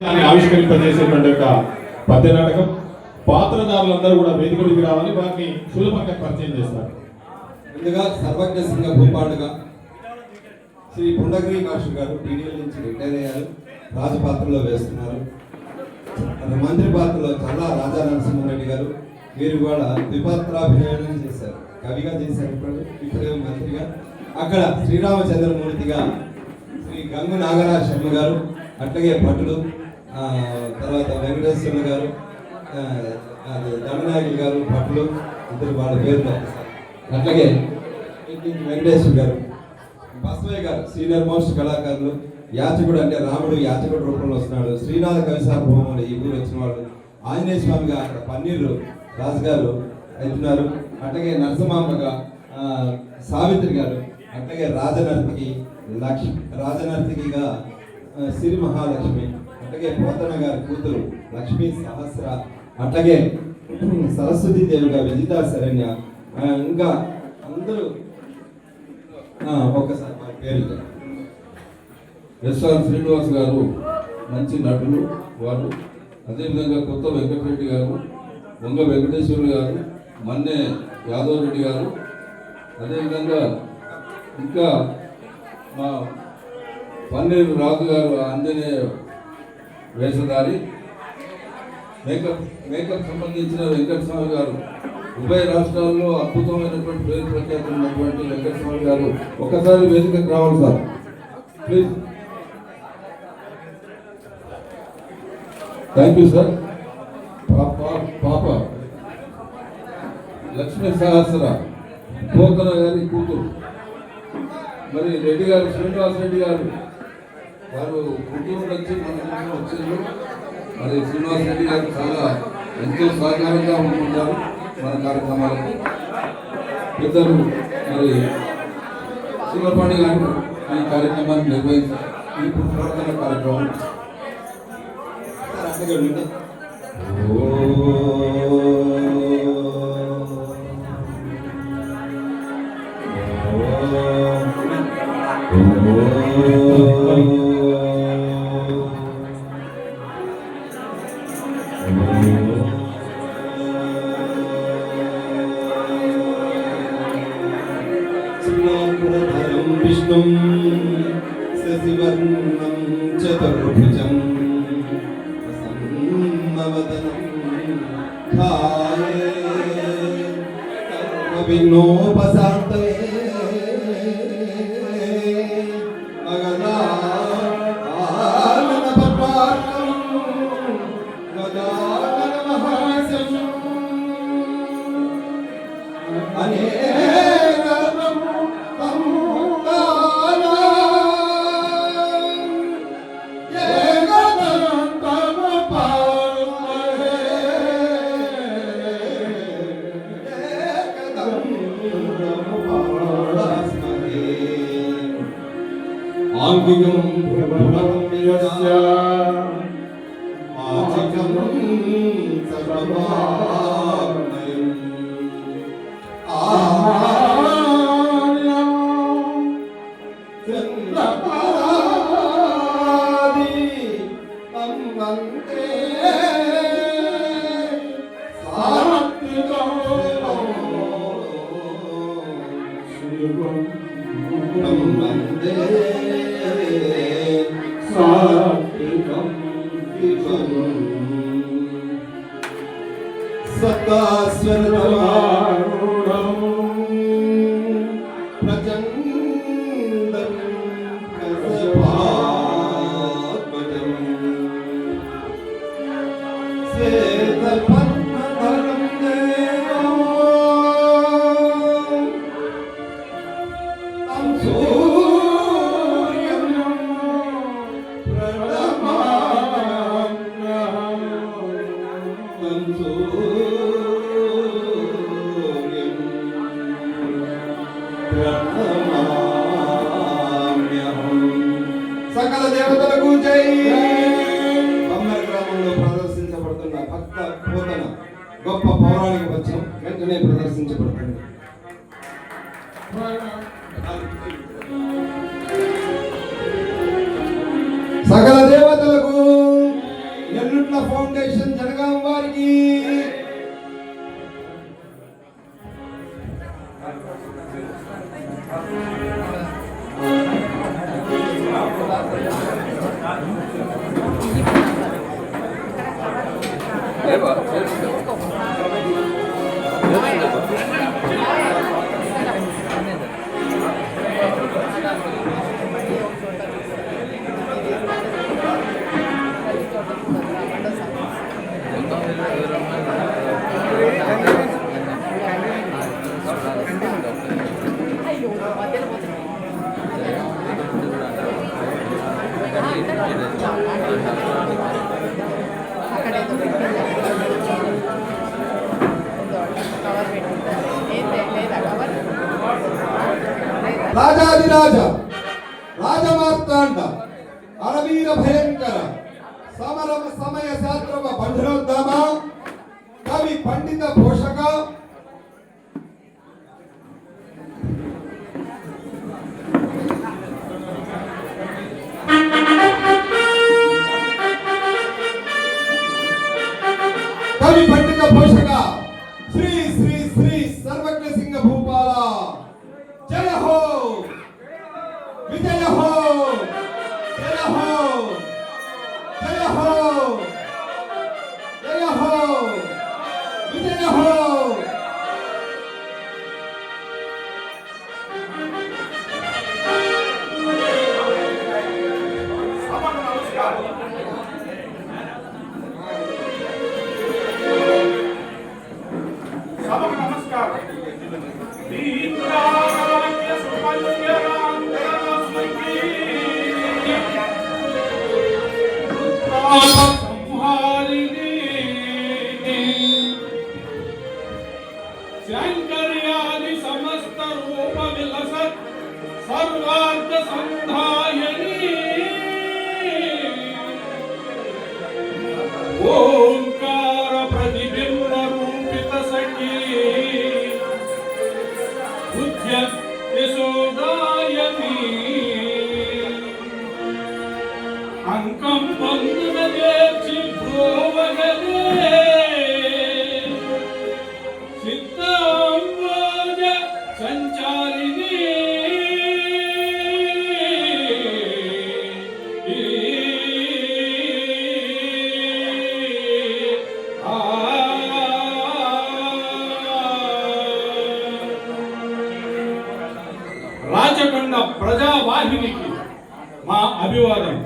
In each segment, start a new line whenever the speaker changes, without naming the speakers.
ఆవిష్కరింపజేసేటువంటి ఒక పద్య నాటకం. పాత్రధారులందరూ కూడా వేదిక మీదకి రావాలి, వారిని సులభంగా పరిచయం చేస్తారు.
ముందుగా సర్వజ్ఞ సింగ భూపాడుగా శ్రీ పుండగిరి మాస్టర్ గారు టీడీఎల్ నుంచి రిటైర్ అయ్యారు, రాజపాత్రలో వేస్తున్నారు. మంత్రి పాత్రలో చల్లా రాజా నరసింహారెడ్డి గారు, వీరు కూడా ద్విపాత్రాభినయం చేశారు, కవిగా చేశారు, ఇప్పుడేమో మంత్రిగా. అక్కడ శ్రీరామచంద్రమూర్తిగా శ్రీ గంగు నాగరాజ శర్మ గారు, అట్లాగే భటులు, తర్వాత వెంకటేశ్వర గారు, దండనాయకులు గారు, భటులు, ఇద్దరు వాళ్ళ పేర్లు. అట్లాగే వెంకటేశ్వర గారు, బసవయ్య గారు సీనియర్ మోస్ట్ కళాకారులు. యాచకుడు అంటే రాముడు యాచకుడు రూపంలో వస్తున్నాడు. శ్రీనాథ కవిసార్భౌముడు ఈ ఊరు వచ్చిన వాడు. ఆంజనేయ స్వామిగా అక్కడ పన్నీరు రాజుగారు అవుతున్నారు. అట్లాగే నరసింహమ్మగా సావిత్రి గారు, అట్లాగే రాజనర్తకిగా సిరి మహాలక్ష్మి, అట్లాగే పోతన గారి కూతురు లక్ష్మీ సహస్ర, అట్లాగే సరస్వతి దేవిగా విజితా శరణ్య, ఇంకా అందరూ ఒక్కసారి మా పేరు.
ఎస్ఆర్ శ్రీనివాస్ గారు మంచి నటులు వారు. అదేవిధంగా కొత్త వెంకటరెడ్డి గారు, వంగ వెంకటేశ్వర గారు, మన్నే యాదవ్ రెడ్డి గారు, అదేవిధంగా ఇంకా మా పన్నీరు రాజు గారు ఆంజనేయ వేషధారి, మేకప్ సంబంధించిన వెంకటస్వామి గారు, ఉభయ రాష్ట్రాల్లో అద్భుతమైనటువంటి పేరు ప్రఖ్యాతి ఉన్నటువంటి వెంకటస్వామి గారు ఒకసారి వేదికకు రావాలి sir please. Thank you sir. పాప లక్ష్మీ సహస్ర, పోతన గారి కూతురు. మరి రెడ్డి గారు, శ్రీనివాస్ రెడ్డి గారు వారు గుంటూరు వచ్చి మన వచ్చిండ్రు. మరి శ్రీనివాస్ రెడ్డి గారు చాలా ఎంతో సహకారంగా ఉంటుంటారు మన కార్యక్రమాలకు. పెద్దలు మరి శివపాణి గారు ఈ కార్యక్రమాన్ని నిర్వహించారు. ఈ ప్రార్థన కార్యక్రమం
విష్ణుం శశివర్ణం చతుర్భుజం ప్రసన్నవదనం ధ్యాయే సర్వవిఘ్నోపశాంతయే ఆంగికం బ్రహ్మణ్యస్య ఆచికం సర్వమానయం ఆర్యం చంద్రపాది అంవంతే సాత్వికం శివం వందే సాత్వికం వివం సత్తాస్వరూఢం ప్రచండం కసపాత్మజం శ్వేతపద్మధరం దేవం తం సూర్యం ప్రణమామ్యహం తం సూర్యం ప్రణమామ్యహం. సకల దేవతలకు జై. బొమ్మల గ్రామంలో ప్రదర్శించబడుతున్న భక్త పోతన గొప్ప పౌరాణిక పద్యం వెంటనే ప్రదర్శించబడుతుంది. సకల దేవతలకు ఫౌండేషన్ జనగాం వారికి, రాజాదిరాజ రాజమార్తాండ అరవీర భయంకర సమరమ సమయ శాస్త్రవ బంధురోద్దామ కవి పండిత పోషక కవి పండిత పోషక శ్రీ శ్రీ శ్రీ సర్వజ్ఞ సింగ భూపాల జయ హో విజయ హో జయ హో జయ హో జయ హో విజయ హో.
శంకర్యాది సమస్త రూప విలసత్ సర్వార్థ సంధాయని ఓంకార ప్రతిబింబ రూపిత సఖీ బుద్ధ్య యశోదాయని అంకం పొందున చేర్చి భ్రోవగలే సిద్ధాంబోజ సంచారిణి రాచకొండ ప్రజావాహినికి మా అభివాదం.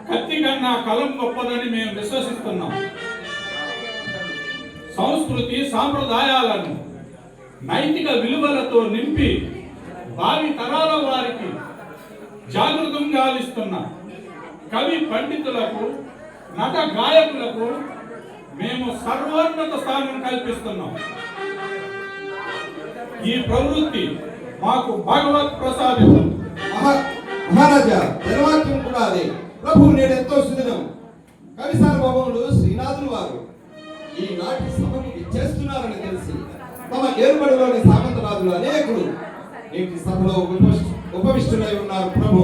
కత్తి కన్నా కలం గొప్పదని మేము విశ్వసిస్తున్నాం. సంస్కృతి సాంప్రదాయాలను నైతిక విలువలతో నింపి భావి తరాల వారికి జాగృతం గావిస్తున్న కవి పండితులకు నట గాయకులకు మేము సర్వోన్నత స్థానం కల్పిస్తున్నాం. ఈ ప్రవృత్తి మాకు భగవత్ ప్రసాదితం.
మహారాజా జనవాక్యం కూడా అదే. ప్రభు నేడెంతో సుదినం. కవి సార్వభౌములు శ్రీనాథులు వారు ఈనాటి సభకు ఇచ్చేస్తున్నారని తెలిసి తమ ఏర్పడిలోని సామంతరాజులు అనేకులు నేటి సభలో ఉపవిష్టులై ఉన్నారు. ప్రభు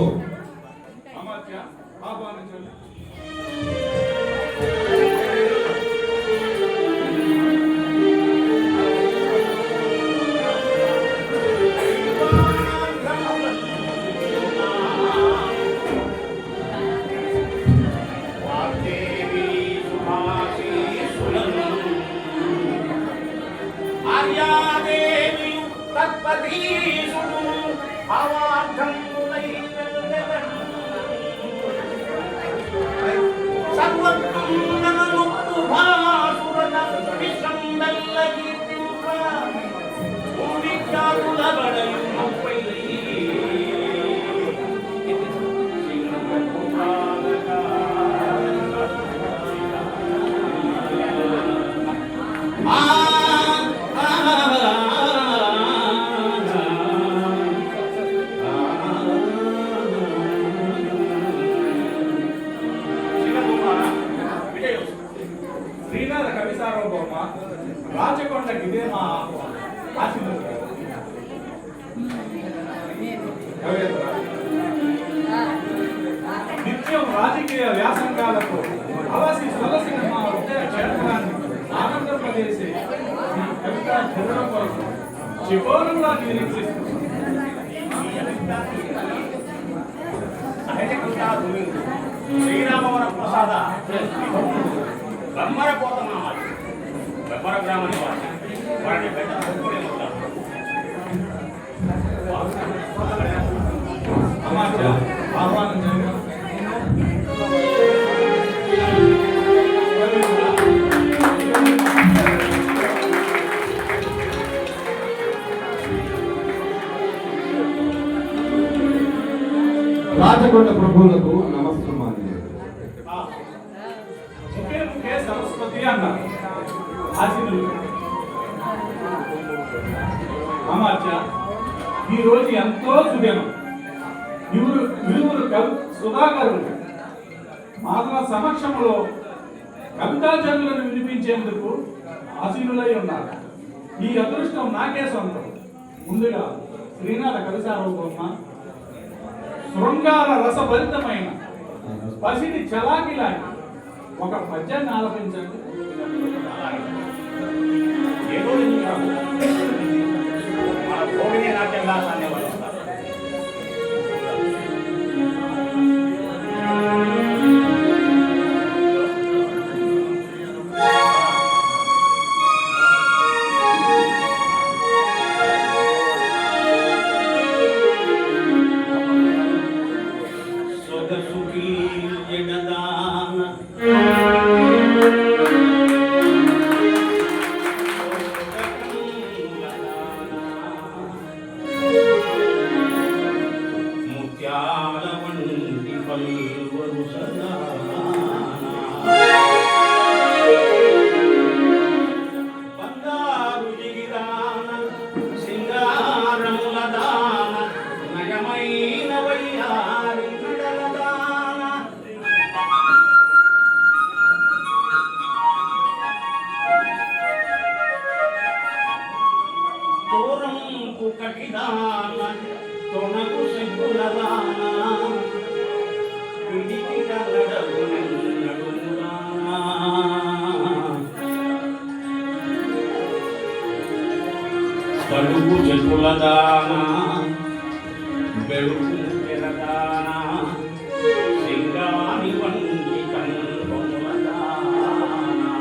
శ్రీనాథ కవి సార్వభౌమ రాచకొండకి ఇదే మా ఆశీర్వాదం. నిత్యం రాజకీయ
వ్యాసంగాలతో అలసి సొలసి మా హృదయ క్షేత్రాన్ని ఆనందపజేసే ఈ కవిత చదవడం కోసం చివోరంగా నిరీక్షిస్తుంది.
శ్రీరామవర ప్రసాద బ్రహ్మర పోతనామాలు బ్రహ్మర గ్రామాన్ని వారిని పెద్ద
ఆహ్వానం చేయడం
రాజకొండ ప్రభువులకు నమస్కారం.
ముఖే ముఖే సరస్వతి అన్నారు ఆశీనులు. అమాత్య ఈ రోజు ఎంతో సుదినం. ఇరువురు సుధాకరులు మాతల సమక్షంలో కవితాచరులను వినిపించేందుకు ఆశీనులై ఉన్నారు. ఈ అదృష్టం నాకే సొంతం. ముందుగా శ్రీనాథ కవి సార్వభౌమ శృంగార రసభరితమైన పసిడి చలాకిలాగి ఒక పద్యాన్ని ఆలపించండి.
ఏదో మన భోగిని నాట్యంగా సాధ్యపడతారు. కడుపు చెట్టుల దానా బెడుకు పెరదానా సింగాని వంటి కన్నుల దానా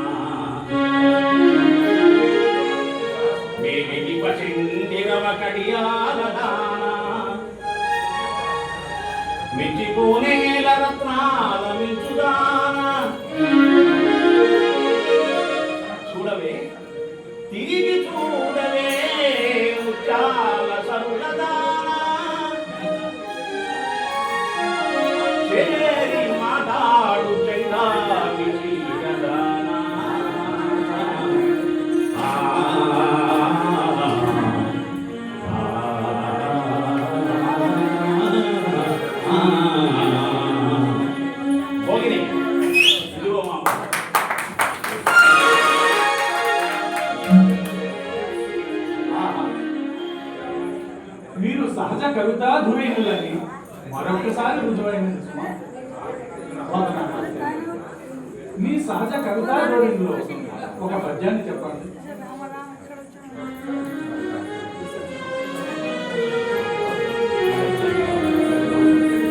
మేగిటి పసిందిరవ కడియాల దానా మిచ్చిపోనేల రత్నాల మించుదానా చూడవే తిరిగి చూడవే ముత్యాల సరులదానా చేరి మాటాడు చెందావి శ్రీరదానా భోగిని ఇదిగో మా
మీరు సహజ కవితా ధురీనులని మరొకసారి రుజువైనది సుమా. మీ సహజ కవితా ధోరణిలో ఒక పద్యాన్ని చెప్పండి.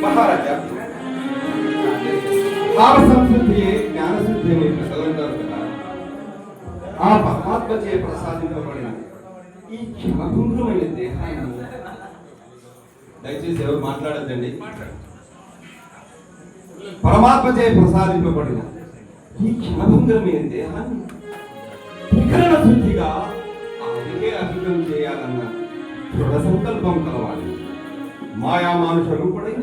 మహారాజా, భావ సంస్కృతియే జ్ఞానశుద్ధి అనే ప్రజలంటారు కదా. ఆ పరమాత్మచే ప్రసాదింపబడిన ఈ క్షమభంగురమైన దేహాన్ని దయచేసి ఎవరు మాట్లాడద్దండి. పరమాత్మచే ప్రసాదింపబడిన ఈ క్షమభంగురమైన దేహాన్ని వికరణ శుద్ధిగా ఆదికే అభివృద్ధి చేయాలన్న దృఢ సంకల్పం కలవాలి. మాయా మానుష రూపుడైన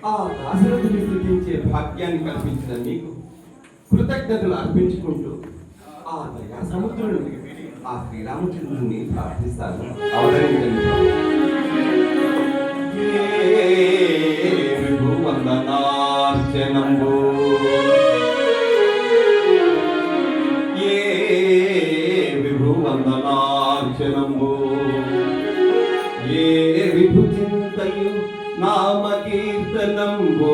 ఆ దాశరథుని స్థుతించే భాగ్యాన్ని కల్పించిన మీకు కృతజ్ఞతలు అర్పించుకుంటూ ఆ దయా సముద్రుడు ఆ శ్రీరామచంద్రుని ప్రార్థిస్తాను. అవతరించండి. విభువందనార్చనంబు ఏ విభువందనార్చనంబు ఏ విభు చింతయు నామ కీర్తనంబు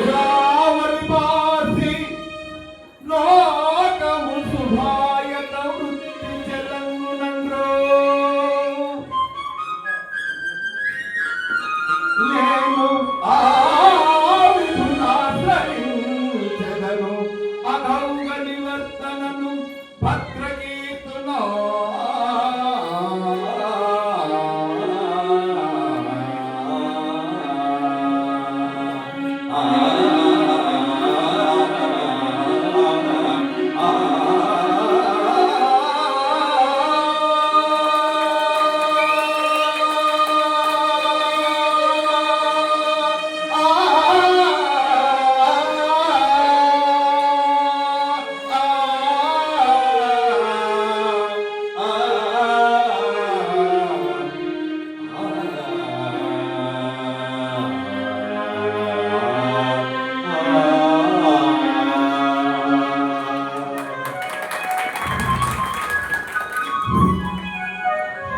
గోదావరి పాసి లోకము శుభాయత వృత్తి చెలంగునండ్రో నేను ఆ విధునాశ్రయించెదను అగౌగ నివర్తనను భద్రకీర్తునో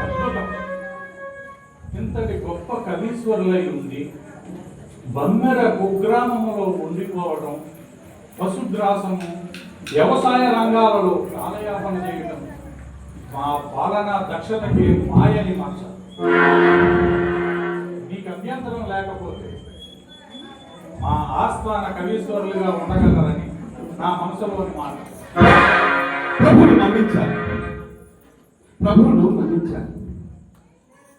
అద్భుతం. ఇంతటి గొప్ప కవీశ్వరులై ఉంది బమ్మెర కుగ్రామములో ఉండిపోవడం, పశుగ్రాసము, వ్యవసాయ రంగాలలో కాలయాపన చేయడం మా పాలనా దక్షతకి మాయని మచ్చ. మీకు అభ్యంతరం లేకపోతే మా ఆస్థాన కవీశ్వరులుగా ఉండగలరని నా మనసులోని మాట.
ప్రభువును నమ్మించాలి, ప్రభువును నమ్మించాలి.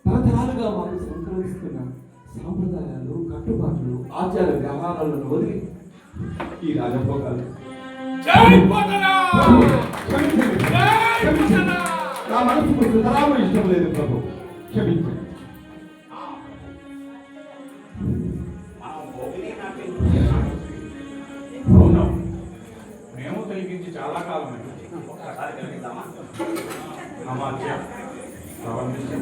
తరతరాలుగా మాకు సంక్రమిస్తున్న సాంప్రదాయాలు, కట్టుబాట్లు, ఆచార వ్యవహారాలను వదిలి ఈ రాజభోగాలు నా మనసుకు సుతరాము ఇష్టం లేదు ప్రభు, క్షమించండి.
అవును, మేము తొలగించి చాలా కాలం అయింది.
ఒక్కసారి కలిగిద్దామా?
అమాత్య ప్రారంభించాం.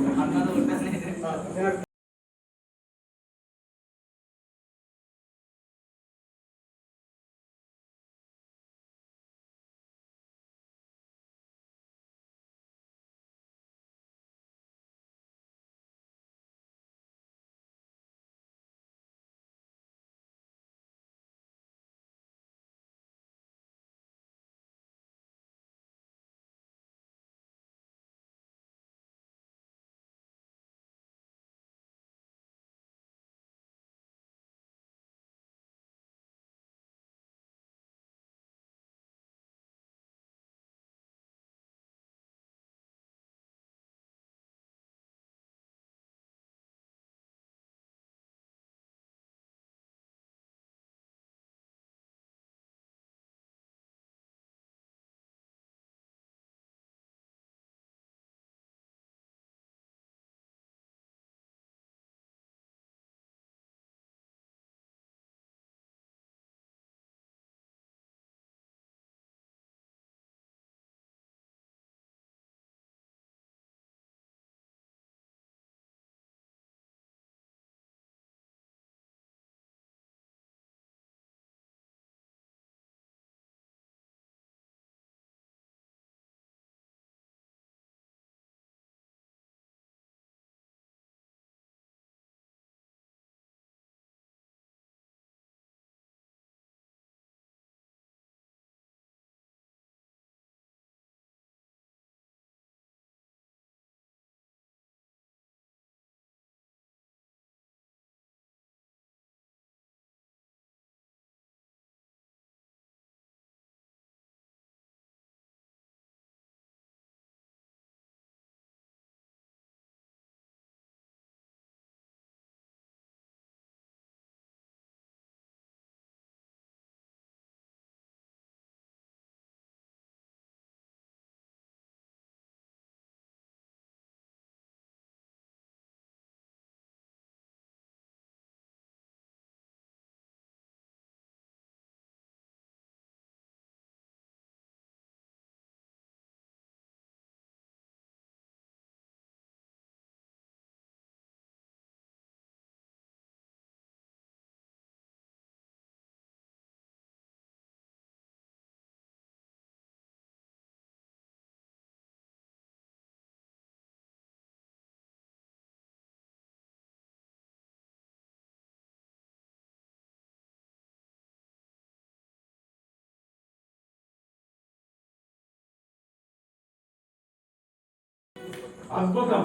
అద్భుతం.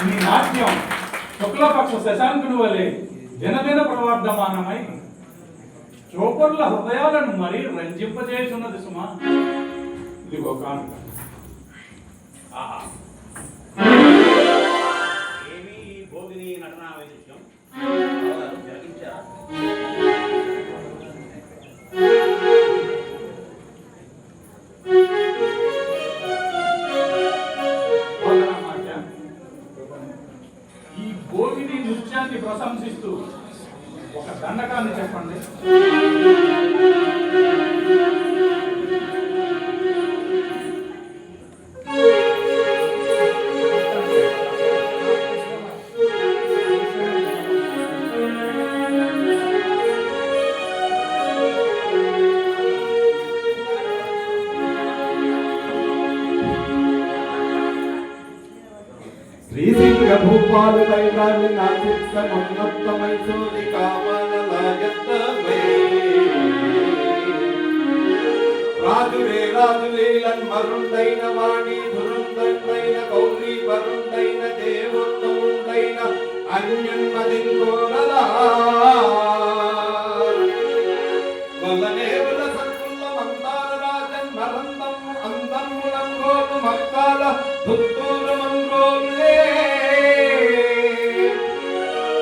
ఈ నాట్యం శుక్లపక్ష శశాంకుని వలె దినదిన ప్రవర్ధమానమై చూపర్ల హృదయాలను మరీ రంజింపజేస్తున్నది సుమా. ఇదిగో కానుక.
ఆహా. ఏమీ ఈ భోగిని నటనా వైశిష్ట్యం జరిగించారా?
ఈ భోగిని నృత్యాన్ని ప్రశంసిస్తూ ఒక దండకాన్ని చెప్పండి.
శ్రీసింగ భూపాలు కైలాన్ని నా చిత్తమున్నత మైసూరి కామనలాయత్తమై రాజురే రాజులీలన్ మరుండైన వాణి ధురుందైన గౌరీ వరుండైన దేవుండైన అన్యన్మదింకోరలా వల్లనేవుల సత్తుల మందార రాజన్ మరందం అందములంగోలు మక్కాల దుత్తూరు మంగోలులే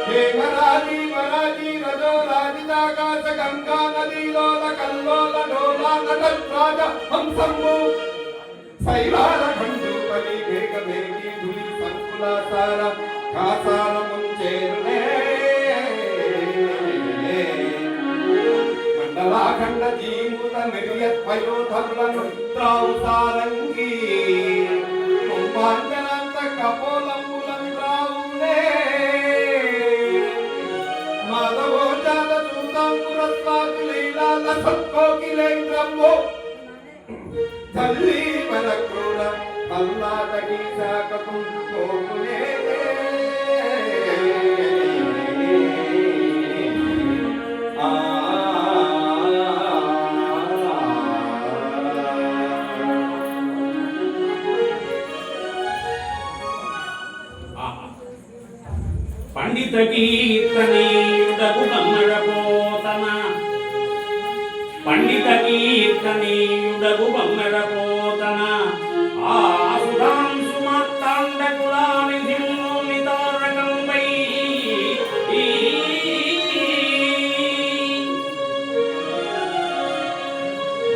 హేమరాజి వరాజి రజో రాజిదాకాశ గంగా నదీలోల కల్లోల డోలా నటరాజ హంసము శైలాల ఖండు పలి వేగ వేగి ధులి సంకులాసార కాసార ముంచేరునే మండలాఖండ జీముత నిర్యత్ పయోధరులను త్రావు సారంగి కుంభాంజనంత కపోలంబులం త్రావునే మాధవోజాత చూతాంకురస్వాకు లీలాల సత్కోకిలేంద్రము తల్లి మన క్రూర అల్లాటకి శాఖకు కోకునే
పండిత కీర్తనీయుడగు బమ్మడపోతన పండిత కీర్తనీయుడగు బమ్మడపోతన ఆ సుధాంశు మార్తాండకులాని ధిమ్ముని తారకంపై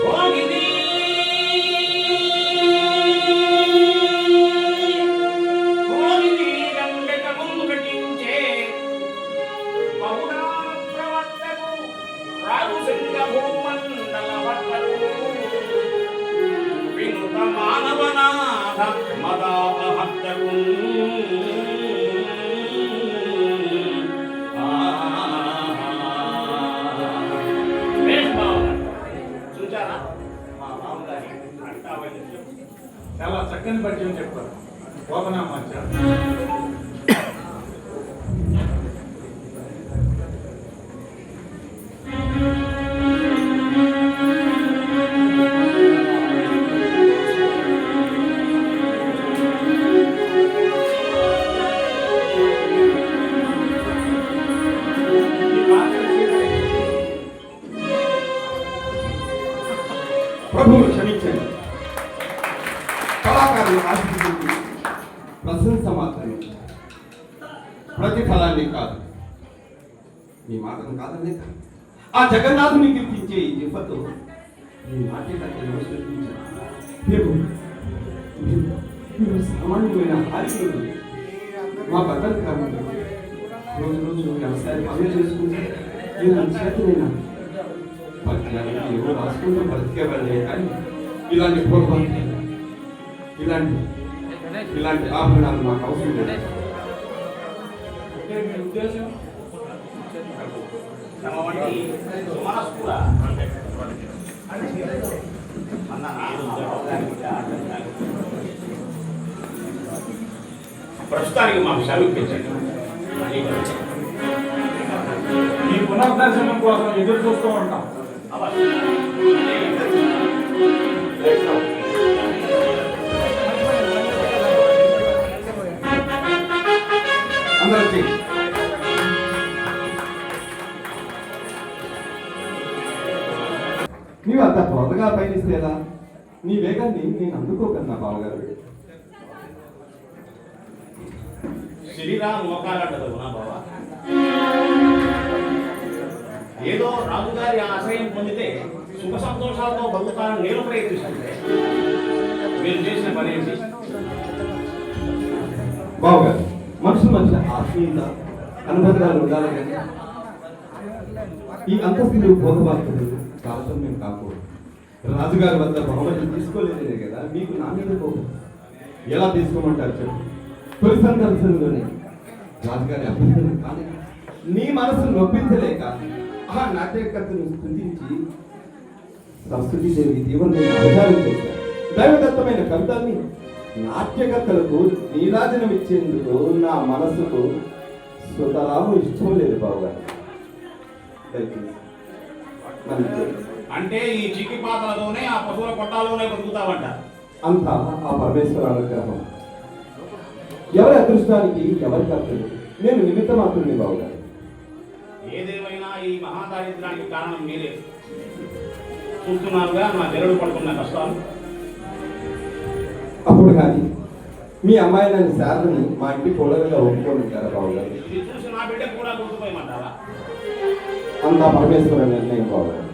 భోగిని మానవనాథ మదాపహత్తకు చూచారా మా మామగారి అంటా వైద్యం
చాలా చక్కని పద్యం చెప్పారు. గోపనామాచార్య.
ప్రభువును క్షమించండి. కళాకారులు ఆశించింది ప్రశంస మాత్రమే, ప్రతిఫలాన్ని కాదు. మీ మాటను కాదనే కాదు, ఆ జగన్నాథుని కీర్తించే ఈ జిఫతో మీ నాట్యకర్తను సృష్టించారు. మీరు సామాన్యమైన హారికులు, మా బద్దలు కాదు. రోజు రోజు వ్యవసాయం పనులు చేసుకుంటే నేను చేతనైనా పద్యానికి ఏవో రాసుకుంటూ బ్రతికేవాళ్ళే కానీ ఇలాంటి పూర్వం ఇలాంటి ఆభరణాలు మాకు అవసరం లేదు.
అంటే మీ ఉద్దేశం
తమ వంటి మనస్కుల ప్రస్తుతానికి మాకు సమీపించండి.
ఈ పునర్దర్శనం కోసం ఎదురు చూస్తూ ఉంటాం.
అవశ్యం.
అందరూ చెయ్యి. నీవు అంత త్వరగా పయనిస్తేలా నీ వేగాన్ని నేను అందుకోకన్నా బావగారు.
శ్రీరామ్ మోకాలంటది నా బాబా. ఏదో రాజుగారి ఆశ్రయం పొందితే సుఖ సంతోషాలతో బతుకుతానని నేను ప్రయత్నిస్తుంటే మీరు చేసిన పని ఏంటి?
బావగారు, మనుషుల మధ్య ఆత్మీయత అనుబంధాలు ఉండాలి కానీ ఈ అంతస్తులు భోగవార్తలు కావటం మేము కాకూడదు. రాజుగారి వద్ద బహుమతి తీసుకోలేదే కదా మీకు నా మీద కోపం. ఎలా తీసుకోమంటారు చెప్పు? తొలి సందర్శనలోనే రాజుగారి అభ్యర్థన కానీ నీ మనసును నొప్పించలేక ఆ నాట్యకర్తను స్థుతించి సంస్కృతి దేవికి తీవ్రమైన అవతారం చేశారు. దైవదత్తమైన కవితల్ని నాట్యకర్తలకు నీరాజనం ఇచ్చేందుకు నా మనసుకు సుతరాము ఇష్టం లేదు బావగారు.
అంటే ఈ చిక్కి పాత్రలోనే ఆ పశువుల కొట్టాలోనే బతుకుతావంట.
అంతా ఆ పరమేశ్వర అనుగ్రహం. ఎవరి అదృష్టానికి ఎవరి కర్తలు. నేను నిమిత్త మాత్రమే బావగారు.
ఏదేమైనా ఈ మహాదారిద్రానికి కారణం మీరే. చూస్తున్నారుగా నా జరుడు పడుతున్న కష్టాలు.
అప్పుడు కానీ మీ అమ్మాయి నన్ను శారదని మా ఇంటి కోడలుగా ఒప్పుకోనుంటారా బావగారు?
ఇది చూసి నా బిడ్డ కూడా గుర్తుపోయమంటారా?
అంతా పరమేశ్వర నిర్ణయం బావగారు.